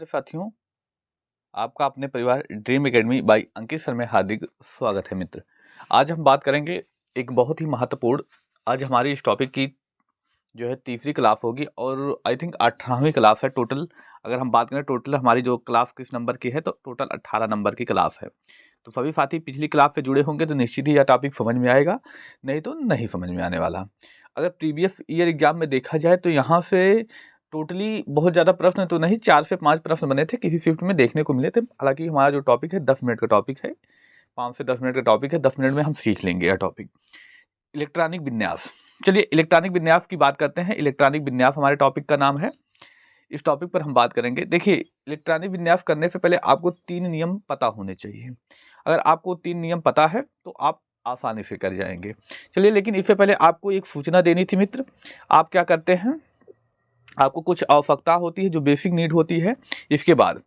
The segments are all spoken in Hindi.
मित्र साथियों, आपका अपने परिवार ड्रीम एकेडमी बाय अंकित सर में हार्दिक स्वागत है। मित्र, आज हम बात करेंगे एक बहुत ही महत्वपूर्ण। आज हमारी इस टॉपिक की जो है तीसरी क्लास होगी और आई थिंक 18वीं क्लास है टोटल। अगर हम बात करें टोटल हमारी जो क्लास किस नंबर की है तो टोटल 18 नंबर की क्लास है। तो सभी साथी पिछली क्लास से जुड़े होंगे तो निश्चित ही यह टॉपिक समझ में आएगा, नहीं तो नहीं समझ में आने वाला। अगर प्रीवियस ईयर एग्जाम में देखा जाए तो यहाँ से टोटली बहुत ज़्यादा प्रश्न तो नहीं, 4 से 5 प्रश्न बने थे, किसी शिफ्ट में देखने को मिले थे। हालांकि हमारा जो टॉपिक है 10 मिनट का टॉपिक है, 5 से 10 मिनट का टॉपिक है, 10 मिनट में हम सीख लेंगे यह टॉपिक। इलेक्ट्रॉनिक विन्यास। चलिए इलेक्ट्रॉनिक विन्यास की बात करते हैं। इलेक्ट्रॉनिक विन्यास हमारे टॉपिक का नाम है। इस टॉपिक पर हम बात करेंगे। देखिए, इलेक्ट्रॉनिक विन्यास करने से पहले आपको 3 नियम पता होने चाहिए। अगर आपको 3 नियम पता है तो आप आसानी से कर जाएंगे। चलिए, लेकिन इससे पहले आपको एक सूचना देनी थी मित्र। आप क्या करते हैं, आपको कुछ आवश्यकता होती है जो बेसिक नीड होती है। इसके बाद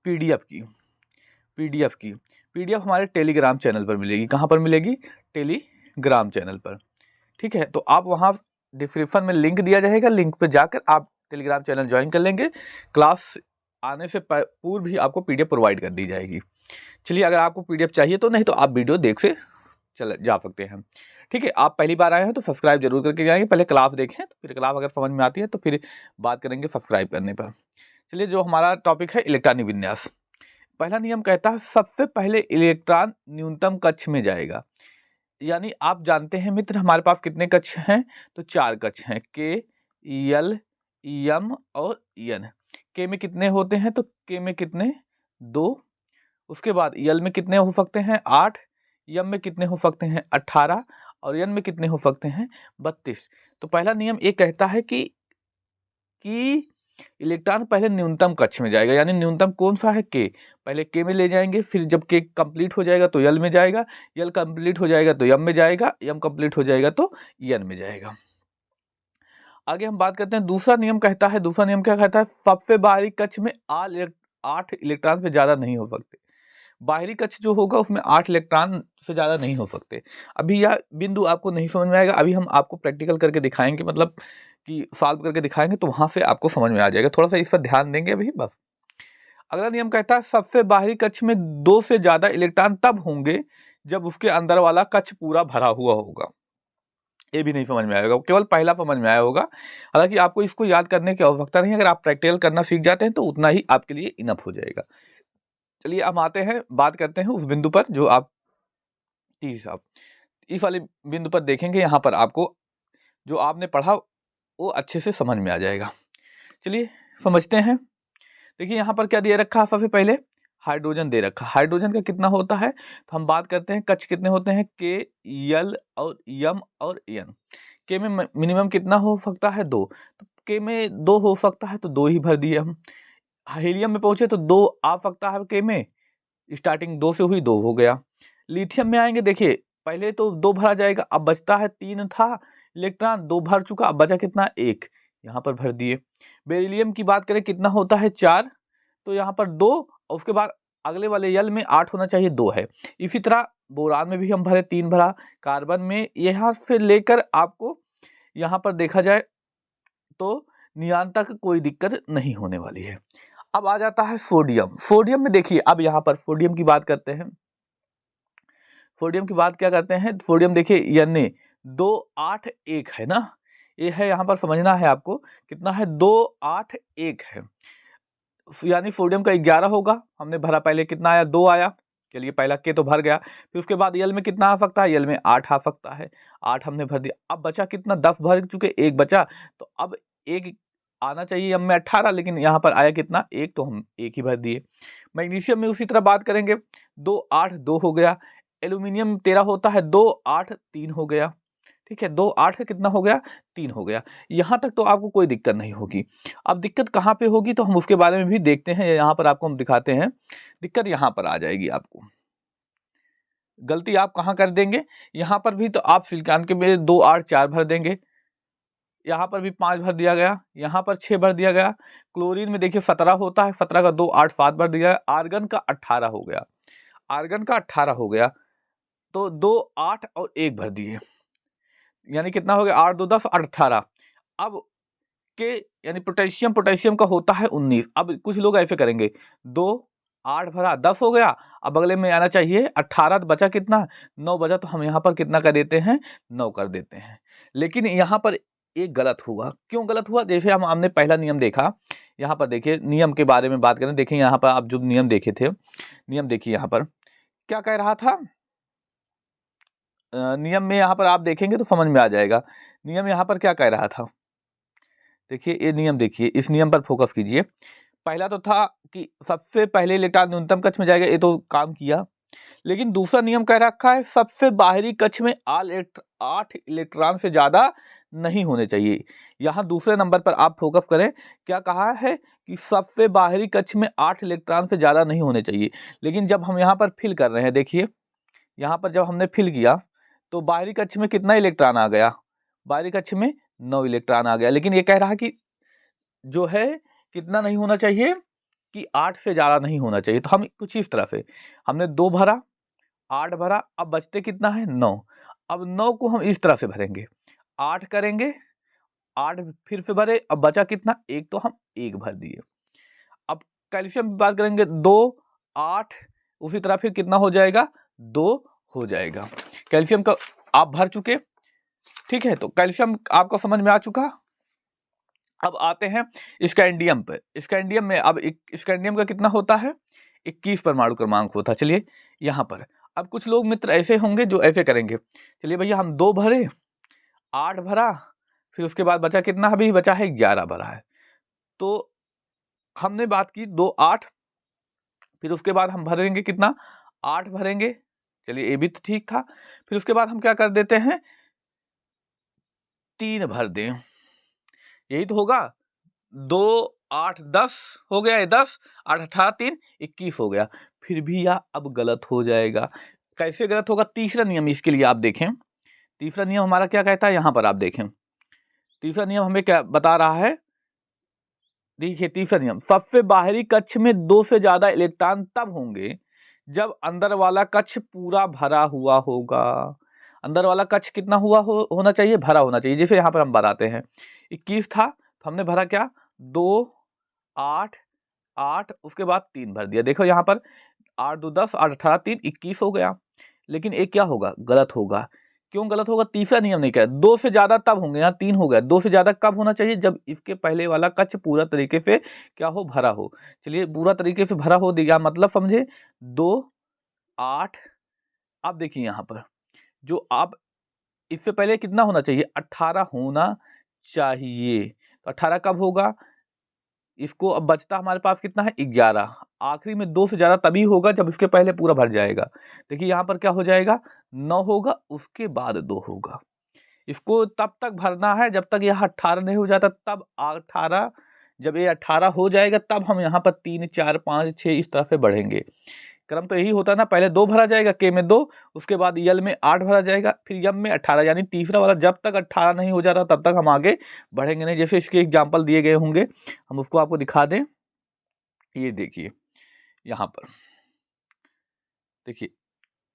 पीडीएफ की पीडीएफ हमारे टेलीग्राम चैनल पर मिलेगी। कहाँ पर मिलेगी? टेलीग्राम चैनल पर। ठीक है, तो आप वहाँ डिस्क्रिप्शन में लिंक दिया जाएगा, लिंक पर जाकर आप टेलीग्राम चैनल ज्वाइन कर लेंगे। क्लास आने से पूर्व भी आपको पीडीएफ प्रोवाइड कर दी जाएगी। चलिए, अगर आपको पीडीएफ चाहिए तो, नहीं तो आप वीडियो देख से चल जा सकते हैं। ठीक है, आप पहली बार आए हैं तो सब्सक्राइब जरूर करके जाएंगे। पहले क्लास देखें, तो फिर क्लास अगर समझ में आती है तो फिर बात करेंगे सब्सक्राइब करने पर। चलिए, जो हमारा टॉपिक है इलेक्ट्रॉनिक विन्यास। पहला नियम कहता है सबसे पहले इलेक्ट्रॉन न्यूनतम कक्ष में जाएगा। यानी आप जानते हैं मित्र, हमारे पास कितने कक्ष हैं? तो 4 कक्ष हैं, के, एल, एम और एन। के में कितने होते हैं? तो के में कितने? 2। उसके बाद यल में कितने हो सकते हैं? 8। यम में कितने हो सकते हैं? 18। और यन में कितने हो सकते हैं? 32। तो पहला नियम ये कहता है कि इलेक्ट्रॉन पहले न्यूनतम कक्ष में जाएगा। यानी न्यूनतम कौन सा है? के। पहले के में ले जाएंगे, फिर जब के कंप्लीट हो जाएगा तो यल में जाएगा, यल कंप्लीट हो जाएगा तो यम में जाएगा, यम कंप्लीट हो जाएगा तो यन में जाएगा। आगे हम बात करते हैं। दूसरा नियम क्या कहता है? सबसे बाहरी कक्ष में 8 इलेक्ट्रॉन से ज्यादा नहीं हो सकते। बाहरी कक्ष जो होगा उसमें 8 इलेक्ट्रॉन से ज्यादा नहीं हो सकते। अभी यह बिंदु आपको नहीं समझ में आएगा, अभी हम आपको प्रैक्टिकल करके दिखाएंगे, मतलब कि सॉल्व करके दिखाएंगे, तो वहां से आपको समझ में आ जाएगा। थोड़ा सा इस पर ध्यान देंगे अभी बस। अगला नियम कहता है सबसे बाहरी कक्ष में 2 से ज्यादा इलेक्ट्रॉन तब होंगे जब उसके अंदर वाला कक्ष पूरा भरा हुआ होगा। ये भी नहीं समझ में आएगा, केवल पहला समझ में आया होगा। हालांकि आपको इसको याद करने की आवश्यकता नहीं, अगर आप प्रैक्टिकल करना सीख जाते हैं तो उतना ही आपके लिए इनफ हो जाएगा। चलिए, अब आते हैं, बात करते हैं उस बिंदु पर जो आप इस वाले बिंदु पर देखेंगे। यहाँ पर आपको जो आपने पढ़ा वो अच्छे से समझ में आ जाएगा। चलिए समझते हैं। देखिए, यहाँ पर क्या दे रखा है? सबसे पहले हाइड्रोजन दे रखा। हाइड्रोजन का कितना होता है? तो हम बात करते हैं कक्ष कितने होते हैं? के, यल और यम और एन। के में मिनिमम कितना हो सकता है? 2। तो के में 2 हो सकता है तो 2 ही भर दिए हम। हीलियम में पहुंचे तो 2 आ सकता है के में, स्टार्टिंग 2 से हुई, 2 हो गया। लिथियम में आएंगे, देखिए पहले तो 2 भरा जाएगा, अब बचता है 3 था इलेक्ट्रॉन, 2 भर चुका, अब बचा कितना? 1, यहाँ पर भर दिए। बेरिलियम की बात करें कितना होता है? 4, तो यहाँ पर 2, और उसके बाद अगले वाले यल में 8 होना चाहिए, 2 है। इसी तरह बोरान में भी हम भरे, 3 भरा। कार्बन में यहाँ से लेकर आपको यहाँ पर देखा जाए तो नियान तक कोई दिक्कत नहीं होने वाली है। अब आ जाता है सोडियम। सोडियम में देखिए, अब यहाँ पर सोडियम की बात करते हैं। सोडियम की बात क्या करते हैं? सोडियम देखिए, यानी 2, 8, 1 है ना, ये है, यहाँ पर समझना है आपको कितना है? 2, 8, 1 है। यानी सोडियम का 11 होगा। हमने भरा, पहले कितना आया? 2 आया। चलिए, पहला के तो भर गया। फिर उसके बाद यल में कितना आ सकता है? यल में 8 आ सकता है, 8 हमने भर दिया। अब बचा कितना? 10 भर चुके, 1 बचा। तो अब 1 आना चाहिए, हम में 18, लेकिन यहाँ पर आया कितना? 1, तो हम 1 ही भर दिए। मैग्नीशियम में उसी तरह बात करेंगे, 2, 8, 2 हो गया। एल्यूमिनियम 13 होता है, 2, 8, 3 हो गया। ठीक है, 2, 8 है, कितना हो गया? 3 हो गया। यहाँ तक तो आपको कोई दिक्कत नहीं होगी। अब दिक्कत कहाँ पे होगी तो हम उसके बारे में भी देखते हैं। यहाँ पर आपको हम दिखाते हैं, दिक्कत यहाँ पर आ जाएगी। आपको गलती आप कहाँ कर देंगे? यहाँ पर भी तो आप सिलिकॉन के में 2, 8, 4 भर देंगे। यहाँ पर भी 5 भर दिया गया, यहाँ पर 6 भर दिया गया। क्लोरीन में देखिए 17 होता है, 17 का 2, 8, 7 भर दिया गया। आर्गन का 18 हो गया, आर्गन का 18 हो गया, तो 2, 8 और 1 भर दिए, यानी कितना हो गया? 8, 2, 10, 18। अब के यानी पोटेशियम का होता है 19। अब कुछ लोग ऐसे करेंगे, 2 8 भरा 10 हो गया, अब अगले में आना चाहिए 18, तो बचा कितना, 9 बचा, तो हम यहाँ पर कितना कर देते हैं, 9 कर देते हैं। लेकिन यहाँ पर एक गलत हुआ। क्यों गलत हुआ? जैसे हमने पहला नियम देखा, यहाँ पर देखिए नियम के बारे में बात करें, देखिए यहाँ पर आप जो नियम देखे थे, नियम देखिए यहाँ पर क्या कह रहा था। नियम में यहाँ पर आप देखेंगे तो समझ में आ जाएगा, नियम यहाँ पर क्या कह रहा था। देखिए ये नियम, देखिए इस नियम पर फोकस कीजिए। पहला तो था कि सबसे पहले इलेक्ट्रॉन न्यूनतम कक्ष में जाएगा, ये तो काम किया। लेकिन दूसरा नियम कह रखा है सबसे बाहरी कक्ष में 8 इलेक्ट्रॉन से ज्यादा नहीं होने चाहिए। यहाँ दूसरे नंबर पर आप फोकस करें, क्या कहा है कि सबसे बाहरी कक्ष में 8 इलेक्ट्रॉन से ज्यादा नहीं होने चाहिए। लेकिन जब हम यहाँ पर फिल कर रहे हैं, देखिए यहाँ पर जब हमने फिल किया तो बाहरी कक्ष में कितना इलेक्ट्रॉन आ गया, बाहरी कक्ष में 9 इलेक्ट्रॉन आ गया। लेकिन ये कह रहा कि जो है कितना नहीं होना चाहिए, कि 8 से ज्यादा नहीं होना चाहिए। तो हम कुछ इस तरह से, हमने 2 भरा, 8 भरा, अब बचते कितना है, 9। अब 9 को हम इस तरह से भरेंगे, 8 करेंगे, 8 फिर से भरे, अब बचा कितना, 1, तो हम 1 भर दिए। अब कैल्शियम की बात करेंगे, 2 8, उसी तरह फिर कितना हो जाएगा, 2 हो जाएगा। कैल्शियम का आप भर चुके, ठीक है, तो कैल्शियम आपको समझ में आ चुका। अब आते हैं स्कैंडियम पे। स्कैंडियम में अब स्कैंडियम का कितना होता है, 21 परमाणु क्रमांक होता है। चलिए यहाँ पर अब कुछ लोग मित्र ऐसे होंगे जो ऐसे करेंगे, चलिए भैया हम 2 भरे, 8 भरा, फिर उसके बाद बचा कितना, अभी बचा है 11 भरा है। तो हमने बात की 2 8, फिर उसके बाद हम भरेंगे कितना, 8 भरेंगे। चलिए ये भी तो ठीक था। फिर उसके बाद हम क्या कर देते हैं, 3 भर दें, यही तो होगा। 2 8 10 हो गया, ये 10 8 18 3 21 हो गया। फिर भी यह अब गलत हो जाएगा। कैसे गलत होगा? तीसरा नियम इसके लिए आप देखें, तीसरा नियम हमारा क्या कहता है, यहां पर आप देखें तीसरा नियम हमें क्या बता रहा है। देखिए तीसरा नियम, सबसे बाहरी कक्ष में 2 से ज्यादा इलेक्ट्रॉन तब होंगे जब अंदर वाला कक्ष पूरा भरा हुआ होगा। अंदर वाला कक्ष कितना होना चाहिए, भरा होना चाहिए। जैसे यहाँ पर हम बताते हैं 21 था, तो हमने भरा क्या, 2 8 8, उसके बाद 3 भर दिया। देखो यहाँ पर 8 2 10 8 18 3 21 हो गया। लेकिन एक क्या होगा, गलत होगा। क्यों गलत होगा? तीसरा नियम नहीं कह, 2 से ज्यादा तब होंगे, यहाँ 3 हो गया। 2 से ज्यादा कब होना चाहिए, जब इसके पहले वाला कक्ष पूरा तरीके से क्या हो, भरा हो। चलिए पूरा तरीके से भरा हो दिया, मतलब समझे 2 8। अब देखिए यहाँ पर जो आप, इससे पहले कितना होना चाहिए, 18 होना चाहिए। तो 18 कब होगा, इसको अब बचता हमारे पास कितना है, 11। आखिरी में 2 से ज्यादा तभी होगा जब इसके पहले पूरा भर जाएगा। देखिए यहाँ पर क्या हो जाएगा, 9 होगा, उसके बाद 2 होगा। इसको तब तक भरना है जब तक यह 18 नहीं हो जाता, तब 18, जब ये 18 हो जाएगा तब हम यहाँ पर 3 4 5 6 इस तरह से बढ़ेंगे। क्रम तो यही होता है ना, पहले 2 भरा जाएगा, के में 2, उसके बाद यल में 8 भरा जाएगा, फिर यम में 18, यानी तीसरा वाला जब तक 18 नहीं हो जाता तब तक हम आगे बढ़ेंगे नहीं। जैसे इसके एग्जाम्पल दिए गए होंगे, हम उसको आपको दिखा दें। ये देखिए यहाँ पर देखिए,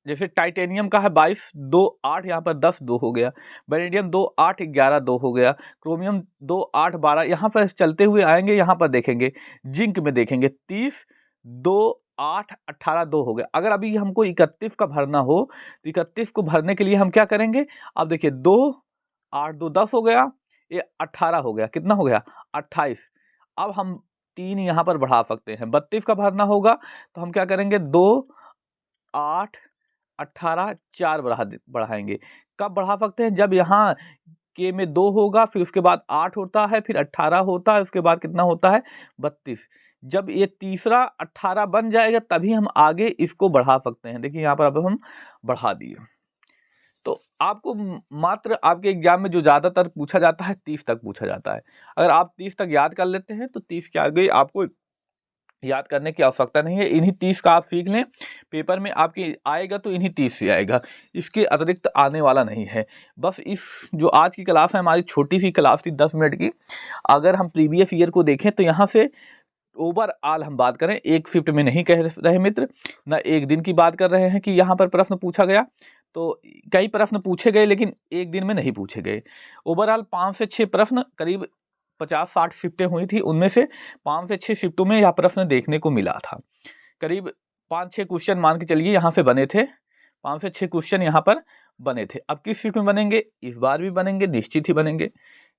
जैसे टाइटेनियम का है 22 2 8, यहाँ पर 10 2 हो गया। वेनेडियम 2 8 11 2 हो गया। क्रोमियम 2 8 12, यहाँ पर चलते हुए आएंगे, यहाँ पर देखेंगे जिंक में देखेंगे 30 2 8 18 2 हो गया। अगर अभी हमको 31 का भरना हो तो 31 को भरने के लिए हम क्या करेंगे, अब देखिए 2 8 2 10 हो गया, ये 18 हो गया, कितना हो गया 28। अब हम 3 यहाँ पर बढ़ा सकते हैं। 32 का भरना होगा तो हम क्या करेंगे, 2 8 18 4 बढ़ाएंगे। कब बढ़ा सकते हैं, जब यहाँ के में 2 होगा, फिर उसके बाद 8 होता है, फिर 18 होता है, उसके बाद कितना होता है 32। जब ये तीसरा 18 बन जाएगा तभी हम आगे इसको बढ़ा सकते हैं। देखिए यहाँ पर अब हम बढ़ा दिए। तो आपको मात्र आपके एग्जाम में जो ज्यादातर पूछा जाता है 30 तक पूछा जाता है। अगर आप 30 तक याद कर लेते हैं तो 30 के आगे आपको याद करने की आवश्यकता नहीं है। इन्हीं 30 का आप सीख लें, पेपर में आपके आएगा तो इन्हीं 30 से आएगा, इसके अतिरिक्त आने वाला नहीं है। बस इस जो आज की क्लास है, हमारी छोटी सी क्लास थी 10 मिनट की, अगर हम प्रीवियस ईयर को देखें तो यहाँ से ओवरऑल हम बात करें, एक शिफ्ट में नहीं कह रहे मित्र, ना एक दिन की बात कर रहे हैं कि यहाँ पर प्रश्न पूछा गया। तो कई प्रश्न पूछे गए लेकिन एक दिन में नहीं पूछे गए। ओवरऑल 5 से 6 प्रश्न करीब 50-60 शिफ्टें हुई थी, उनमें से 5 से 6 शिफ्टों में यह प्रश्न देखने को मिला था। करीब 5-6 क्वेश्चन मान के चलिए यहाँ से बने थे, 5 से 6 क्वेश्चन यहाँ पर बने थे। अब किस शिफ्ट में बनेंगे, इस बार भी बनेंगे, निश्चित ही बनेंगे,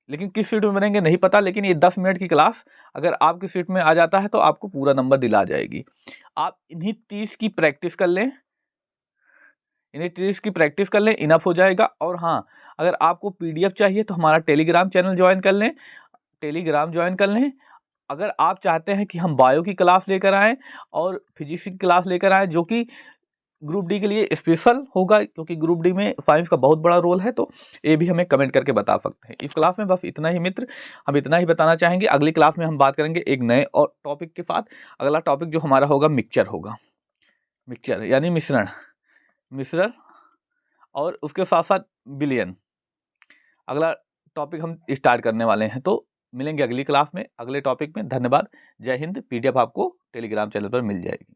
लेकिन किस शिफ्ट में बनेंगे नहीं पता। लेकिन ये 10 मिनट की क्लास अगर आपकी शिफ्ट में आ जाता है तो आपको पूरा नंबर दिला जाएगी। आप इन्हीं 30 की प्रैक्टिस कर लें, इन्हीं 30 की प्रैक्टिस कर लें, इनफ हो जाएगा। और हाँ, अगर आपको पीडीएफ चाहिए तो हमारा टेलीग्राम चैनल ज्वाइन कर लें, टेलीग्राम ज्वाइन कर लें। अगर आप चाहते हैं कि हम बायो की क्लास लेकर आएँ और फिजिक्स की क्लास लेकर आएँ, जो कि ग्रुप डी के लिए स्पेशल होगा, क्योंकि ग्रुप डी में साइंस का बहुत बड़ा रोल है, तो ये भी हमें कमेंट करके बता सकते हैं। इस क्लास में बस इतना ही मित्र, हम इतना ही बताना चाहेंगे। अगली क्लास में हम बात करेंगे एक नए और टॉपिक के साथ। अगला टॉपिक जो हमारा होगा मिक्सचर होगा, मिक्सचर यानी मिश्रण, मिश्रण, और उसके साथ साथ विलयन। अगला टॉपिक हम स्टार्ट करने वाले हैं, तो मिलेंगे अगली क्लास में अगले टॉपिक में। धन्यवाद, जय हिंद। पीडीएफ आपको टेलीग्राम चैनल पर मिल जाएगी।